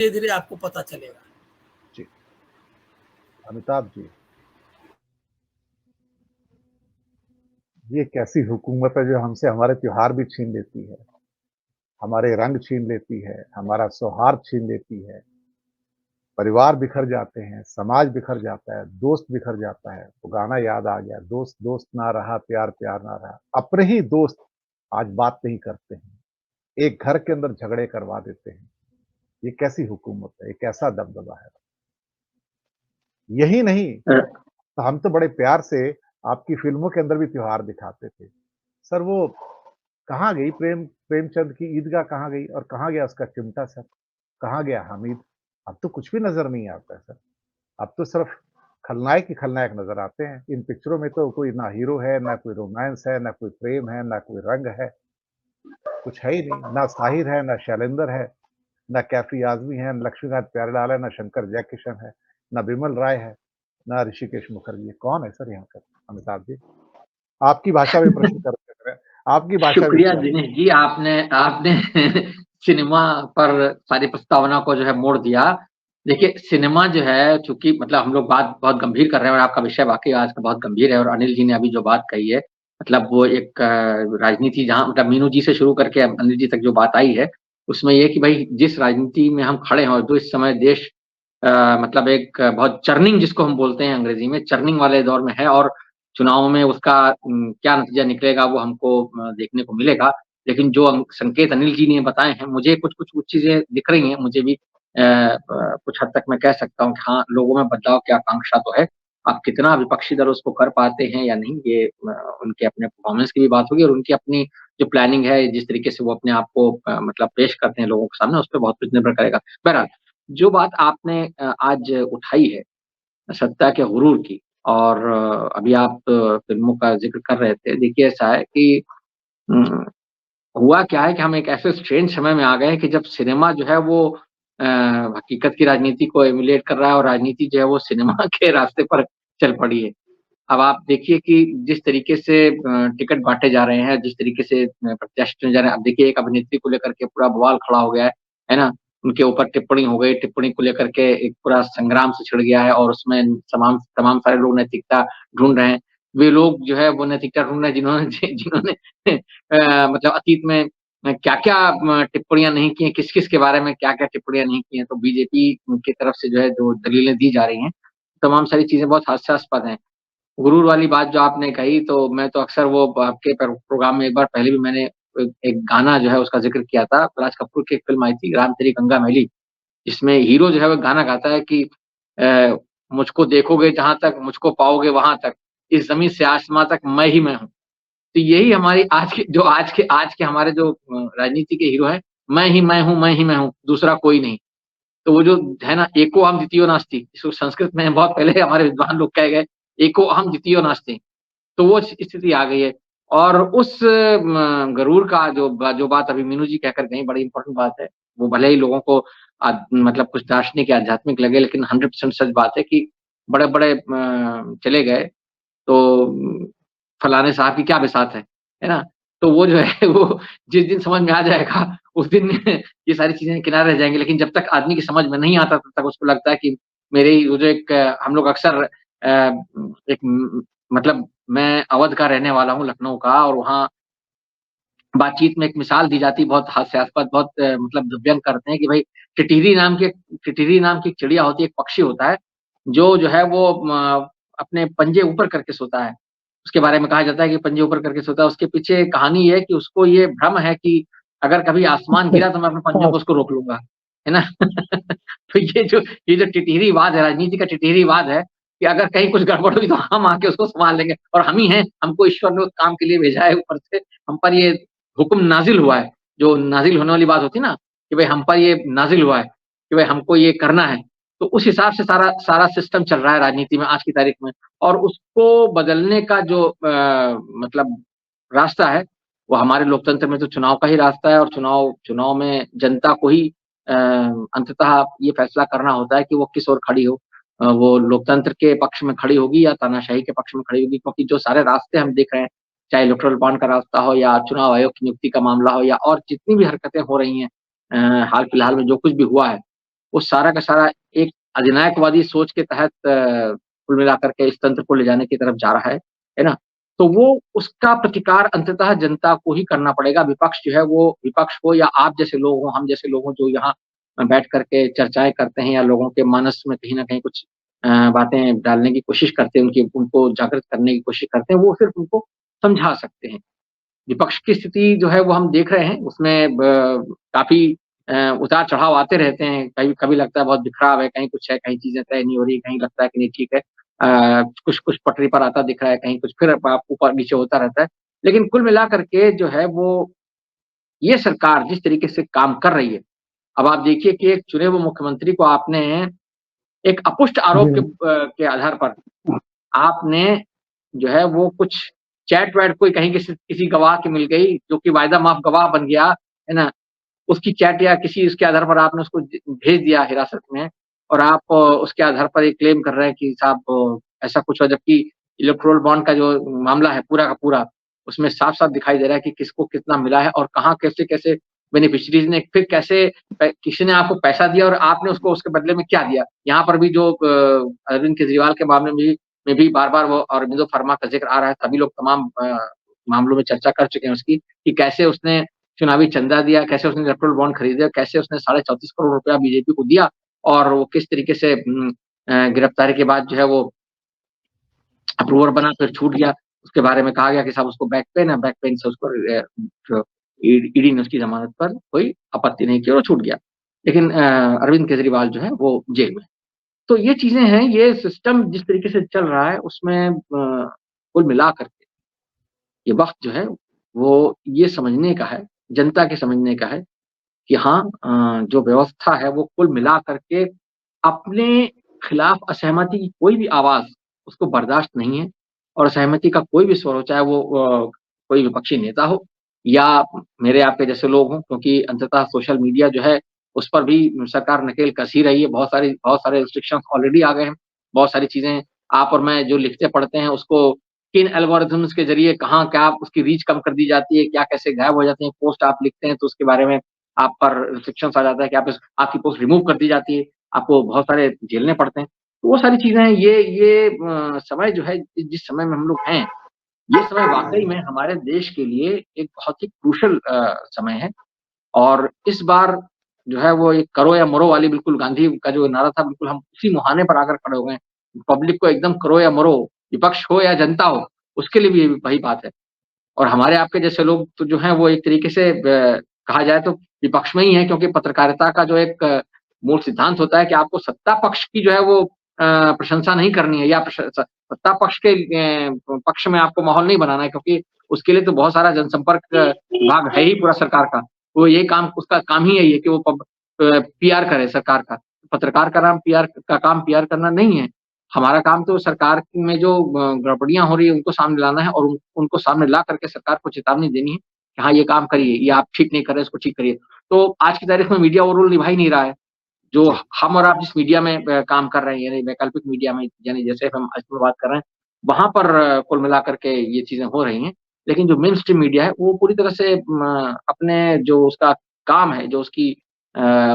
धीरे-धीरे आपको पता चलेगा। जी। अमिताभ जी, ये कैसी हुकूमत है जो हमसे हमारे त्योहार भी छीन लेती है, हमारे रंग छीन लेती है, हमारा सौहार्द छीन लेती है, परिवार बिखर जाते हैं, समाज बिखर जाता है, दोस्त बिखर जाता है। वो गाना याद आ गया, दोस्त दोस्त ना रहा, प्यार प्यार ना रहा। अपने ही दोस्त आज बात नहीं करते हैं, एक घर के अंदर झगड़े करवा देते हैं। ये कैसी हुकूमत है, ये कैसा दबदबा है? यही नहीं, अ, तो हम तो बड़े प्यार से आपकी फ़िल्मों के अंदर भी त्योहार दिखाते थे। सर वो कहाँ गई प्रेमचंद की ईदगाह कहाँ गई और कहाँ गया उसका चिमटा सर? कहाँ गया हामिद? अब तो कुछ भी नज़र नहीं आता है सर। अब तो सिर्फ़ खलनायक ही खलनायक नज़र आते हैं। इन पिक्चरों में तो कोई ना हीरो है, ना कोई रोमांस है, ना कोई प्रेम है, ना कोई रंग है, कुछ है ही नहीं। ना साहिर है, ना शैलेंद्र है, ना कैफ़ी आज़मी है, ना लक्ष्मीकांत प्यारेलाल है, ना शंकर जयकिशन है, ना बिमल राय है, ना ऋषिकेश मुखर्जी है। कौन है सर यहाँ पर अमिताभ जी? आपकी भाषा में प्रश्न कर रहे हैं। आपकी भाषा में शुक्रिया सवाल। दिनेश जी, आपने आपने सिनेमा पर सारी प्रस्तावना को जो है मोड़ दिया। देखिए, सिनेमा जो है चूँकि मतलब हम लोग बात बहुत गंभीर कर रहे हैं और आपका विषय वाक़ई आज का बहुत गंभीर है और अनिल जी ने अभी जो बात कही है, मतलब वो एक राजनीति जहाँ मतलब मीनू जी से शुरू करके अनिल जी तक जो बात आई है, उसमें ये है कि भई जिस राजनीति में हम खड़े हैं और जो इस समय देश मतलब एक बहुत चर्निंग जिसको हम बोलते हैं अंग्रेज़ी में, चर्निंग वाले दौर में है और चुनाव में उसका क्या नतीजा निकलेगा वो हमको देखने को मिलेगा। लेकिन जो संकेत अनिल जी ने बताए हैं, मुझे कुछ चीज़ें दिख रही हैं, मुझे भी कुछ हद तक मैं कह सकता हूँ कि हाँ, लोगों में बदलाव की आकांक्षा तो है। अब कितना विपक्षी दल उसको कर पाते हैं या नहीं, ये उनके अपने परफ़ॉर्मेंस की भी बात होगी और उनकी अपनी जो प्लानिंग है, जिस तरीके से वो अपने आप को मतलब पेश करते हैं लोगों के सामने, उस पे बहुत कुछ निर्भर करेगा। बहरहाल, जो बात आपने आज उठाई है सत्ता के गुरूर की और अभी आप फ़िल्मों का ज़िक्र कर रहे थे। देखिए ऐसा है कि उम, हुआ क्या है कि हम एक ऐसे स्ट्रेंज समय में आ गए हैं कि जब सिनेमा जो है वो हकीकत की राजनीति को एमुलेट कर रहा है और राजनीति जो है वो सिनेमा के रास्ते पर चल पड़ी है। अब आप देखिए कि जिस तरीके से टिकट बाँटे जा रहे हैं, जिस तरीके से प्रत्याशी चुने जा रहे हैं, अब देखिए एक अभिनेत्री को लेकर के पूरा बवाल खड़ा हो गया है ना? उनके ऊपर टिप्पणी हो गई, टिप्पणी को लेकर के एक पूरा संग्राम से छिड़ गया है और उसमें तमाम तमाम सारे लोग नैतिकता ढूँढ रहे हैं। वे लोग जो है वो नैतिकता ढूँढ रहे हैं जिन्होंने मतलब अतीत में क्या-क्या टिप्पणियाँ नहीं की हैं, किस-किस के बारे में क्या-क्या टिप्पणियाँ नहीं की हैं, तो बीजेपी की तरफ से जो है जो दलीलें दी जा रही हैं, तमाम सारी चीज़ें बहुत हास्यास्पद हैं। गुरूर वाली बात जो आपने कही तो मैं तो अक्सर वो आपके प्रोग्राम में एक बार पहले भी मैंने एक गाना जो है उसका ज़िक्र किया था। राज कपूर की एक फ़िल्म आई थी राम तेरी गंगा मैली, जिसमें हीरो जो है वो गाना गाता है कि अ, मुझको देखोगे जहाँ तक, मुझको पाओगे वहाँ तक, इस ज़मीन से आसमाँ तक मैं ही मैं हूँ। तो यही हमारी आज के हमारे जो राजनीति के हीरो हैं, मैं ही मैं हूँ, मैं ही मैं हूँ, दूसरा कोई नहीं। तो वो जो है ना एको अहम् द्वितीयो नास्ति, इसको संस्कृत में बहुत पहले हमारे विद्वान लोग कह गए, एको अहम् द्वितीयो नास्ति। तो वो स्थिति आ गई है और उस गरूर का जो बात अभी मीनू जी कहकर गईं बड़ी इम्पोर्टेंट बात है। वो भले ही लोगों को मतलब कुछ दार्शनिक या आध्यात्मिक लगे लेकिन 100% सच बात है कि बड़े-बड़े चले गए तो फलाने साहब की क्या बिसात है ना? तो वो जो है वो जिस दिन समझ में आ जाएगा उस दिन ये सारी चीज़ें किनारे रह जाएँगी लेकिन जब तक आदमी की समझ में नहीं आता तब तक उसको लगता है कि मेरे ही वो जो एक हम लोग अक्सर एक मतलब मैं अवध का रहने वाला हूँ, लखनऊ का और वहाँ बातचीत में एक मिसाल दी जाती है बहुत हास्यास्पद, बहुत मतलब व्यंग करते हैं कि भई टिटहिरी नाम की एक चिड़िया होती है, एक पक्षी होता है, जो है वो अपने पंजे ऊपर करके सोता है। उसके बारे में कहा जाता है कि पंजे ऊपर करके सोता है, उसके पीछे कहानी ये है कि उसको ये भ्रम है कि अगर कभी आसमान गिरा तो मैं अपने पंजों हाँ, पे उसको रोक लूँगा, है ना? तो ये जो टिटहिरीवाद है, राजनीति का टिटहिरीवाद है कि अगर कहीं कुछ गड़बड़ हुई तो हम आके उसको सँभाल लेंगे और हम ही हैं, हमको ईश्वर ने उस काम के लिए भेजा है ऊपर से, हम पर ये हुक्म नाज़िल हुआ है, जो नाज़िल होने वाली बात होती है ना, कि भई हम पर ये नाज़िल हुआ है, कि भई हमको ये करना है। तो उस हिसाब से सारा सारा सिस्टम चल रहा है राजनीति में आज की तारीख में और उसको बदलने का जो मतलब रास्ता है, वो हमारे लोकतंत्र में तो चुनाव का ही रास्ता है और चुनाव चुनाव में जनता को ही अंततः ये फैसला करना होता है कि वो किस ओर खड़ी हो। वो लोकतंत्र के पक्ष में खड़ी होगी या तानाशाही के पक्ष में खड़ी होगी क्योंकि जो सारे रास्ते हम देख रहे हैं चाहे इलेक्टोरल बॉन्ड का रास्ता हो या चुनाव आयोग की नियुक्ति का मामला हो या और जितनी भी हरकतें हो रही हैं हाल-फिलहाल में जो कुछ भी हुआ है, वो सारा का सारा एक अधिनायकवादी सोच के तहत कुल मिलाकर के इस तंत्र को ले जाने की तरफ जा रहा है ना? तो वो उसका प्रतिकार अंततः जनता को ही करना पड़ेगा। विपक्ष जो है वो विपक्ष हो या आप जैसे लोग हों, हम जैसे लोग हों जो यहाँ बैठ कर के चर्चाएँ करते हैं या लोगों के मानस में कहीं न कहीं कुछ बातें डालने की कोशिश करते हैं, उनको जागृत करने की कोशिश करते हैं, वो सिर्फ़ उनको समझा सकते हैं। विपक्ष की स्थिति जो है वो हम देख रहे हैं, उसमें काफ़ी उतार-चढ़ाव आते रहते हैं। कभी कभी लगता है बहुत बिखराव है, कहीं कुछ है, कहीं चीज़ें तय नहीं हो रही, कहीं लगता है कि नहीं ठीक है। कुछ पटरी पर आता दिख रहा है, कहीं कुछ फिर ऊपर-नीचे होता रहता है। लेकिन कुल मिलाकर के जो है वो ये सरकार जिस तरीके से काम कर रही है, अब आप देखिए कि एक चुने हुए मुख्यमंत्री को आपने एक अपुष्ट आरोप जी, के आधार पर आपने जो है वो कुछ चैट-वैट कोई कहीं किसी गवाह की मिल गई, जो कि वायदा माफ़ गवाह बन गया, है ना? उसकी चैट या किसी उसके आधार पर आपने उसको भेज दिया हिरासत में और आप उसके आधार पर ये क्लेम कर रहे हैं कि साहब ऐसा कुछ हुआ, जबकि इलेक्टोरल बॉन्ड का जो मामला है पूरा का पूरा, उसमें साफ-साफ दिखाई दे रहा है कि किसको कितना मिला है और कहाँ कैसे-कैसे बेनिफिशियरीज़ ने फिर कैसे किसी ने आपको पैसा दिया और आपने उसको उसके बदले में क्या दिया। यहाँ पर भी जो अरविंद केजरीवाल के मामले में भी बार-बार वो अरबिंदो फार्मा का ज़िक्र आ रहा है। सभी लोग तमाम मामलों में चर्चा कर चुके हैं उसकी कि कैसे उसने चुनावी चंदा दिया, कैसे उसने इलेक्टोरल बॉन्ड खरीदे, कैसे उसने साढ़े 34 करोड़ रुपया बीजेपी को दिया और वो किस तरीके से गिरफ्तारी के बाद जो है वो अप्रूवर बना फिर छूट गया। उसके बारे में कहा गया कि साहब उसको बैक पेन है, बैक पेन से उसको जो ईडी ने उसकी ज़मानत पर कोई आपत्ति नहीं की और वो छूट गया। लेकिन अरविंद केजरीवाल जो है वो जेल में। तो ये चीज़ें हैं, ये सिस्टम जिस तरीके से चल रहा है उसमें कुल मिलाकर के ये वक़्त जो है वो ये समझने का है, जनता के समझने का है कि हाँ जो व्यवस्था है वो कुल मिला कर के अपने खिलाफ असहमति की कोई भी आवाज़ उसको बर्दाश्त नहीं है और असहमति का कोई भी स्वर हो, चाहे वो कोई विपक्षी नेता हो या मेरे आपके जैसे लोग हों, क्योंकि अंततः सोशल मीडिया जो है, उस पर भी सरकार नकेल कस ही रही है। बहुत सारे रिस्ट्रिक्शंस ऑलरेडी आ गए हैं। बहुत सारी चीज़ें आप और मैं जो लिखते पढ़ते हैं, उसको किन एल्गोरिथम्स के ज़रिए कहाँ क्या उसकी रीच कम कर दी जाती है, क्या कैसे गायब हो जाती है। पोस्ट आप लिखते हैं तो उसके बारे में आप पर रिस्ट्रिक्शंस आ जाता है कि आपकी पोस्ट रिमूव कर दी जाती है, आपको बहुत सारे झेलने पड़ते हैं। तो वो सारी चीज़ें हैं, ये समय जो है जिस समय में हम लोग हैं, ये समय वाक़ई में हमारे देश के लिए एक बहुत ही क्रूशियल समय है और इस बार जो है वो एक करो या मरो वाली बिल्कुल गांधी का जो नारा था बिल्कुल हम उसी मुहाने पर आकर खड़े हो गए हैं। पब्लिक को एकदम करो या मरो, विपक्ष हो या जनता हो, उसके लिए भी वही बात है। और हमारे आपके जैसे लोग तो जो हैं वो एक तरीके से कहा जाए तो विपक्ष में ही हैं क्योंकि पत्रकारिता का जो एक मूल सिद्धांत होता है कि आपको सत्ता पक्ष की जो है वो प्रशंसा नहीं करनी है या सत्ता पक्ष के पक्ष में आपको माहौल नहीं बनाना है क्योंकि उसके लिए तो बहुत सारा जनसंपर्क विभाग है ही पूरा सरकार का। वो ये काम उसका काम ही यही है कि वो पीआर करे सरकार का। पत्रकार का नाम पीआर का काम पीआर करना नहीं है। हमारा काम तो सरकार में जो गड़बड़ियाँ हो रही है उनको सामने लाना है और उनको सामने ला करके सरकार को चेतावनी देनी है कि हाँ, ये काम करिए, ये आप ठीक नहीं कर रहे, इसको ठीक करिए। तो आज की तारीख में मीडिया वो रोल निभा ही नहीं रहा है। जो जी। हम और आप जिस मीडिया में काम कर रहे हैं यानी वैकल्पिक मीडिया में यानी जैसे हम आज में बात कर रहे हैं, वहाँ पर कुल मिलाकर के ये चीज़ें हो रही हैं। लेकिन जो मेन स्ट्रीम मीडिया है वो पूरी तरह से अपने जो उसका काम है, जो उसकी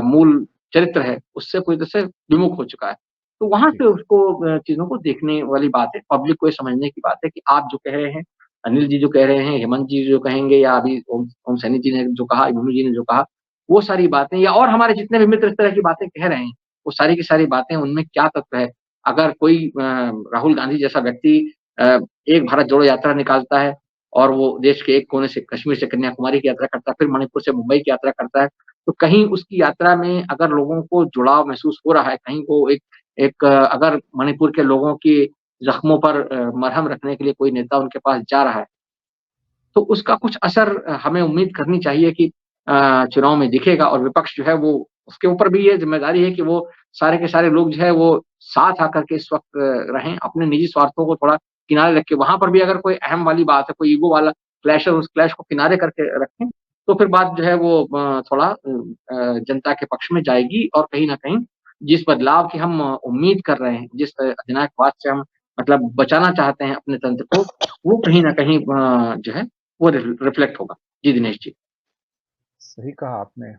मूल चरित्र है, उससे पूरी तरह से विमुख हो चुका है। तो वहाँ जी। से उसको चीज़ों को देखने वाली बात है, पब्लिक को ये समझने की बात है कि आप जो कह रहे हैं, अनिल जी जो कह रहे हैं, हेमंत जी जो कहेंगे या अभी ओम सैनी जी ने जो कहा, इमोमी जी ने जो कहा, वो सारी बातें या और हमारे जितने भी मित्र इस तरह की बातें कह रहे हैं, वो सारी की सारी बातें उनमें क्या तत्व है? अगर कोई राहुल गांधी जैसा व्यक्ति एक भारत जोड़ो यात्रा निकालता है और वो देश के एक कोने से कश्मीर से कन्याकुमारी की यात्रा करता है, फिर मणिपुर से मुंबई की यात्रा करता है, तो कहीं उसकी यात्रा में अगर लोगों को जुड़ाव महसूस हो रहा है, कहीं वो एक एक अगर मणिपुर के लोगों की ज़ख्मों पर मरहम रखने के लिए कोई नेता उनके पास जा रहा है, तो उसका कुछ असर हमें उम्मीद करनी चाहिए कि चुनाव में दिखेगा और विपक्ष जो है वो उसके ऊपर भी ये ज़िम्मेदारी है कि वो सारे के सारे लोग जो है वो साथ आकर के इस वक़्त रहें, अपने निजी स्वार्थों को थोड़ा किनारे रख के वहाँ पर भी अगर कोई अहम वाली बात है, कोई ईगो वाला क्लैश है, उस क्लैश को किनारे करके रखें, तो फिर बात जो है वो थोड़ा जनता के पक्ष में जाएगी और कहीं न कहीं जिस बदलाव की हम उम्मीद कर रहे हैं, जिस अधिनायकवाद से हम मतलब बचाना चाहते हैं अपने तंत्र को, वो कहीं न कहीं जो है वो रिफ्लेक्ट होगा। जी, दिनेश जी। सही कहा आपने।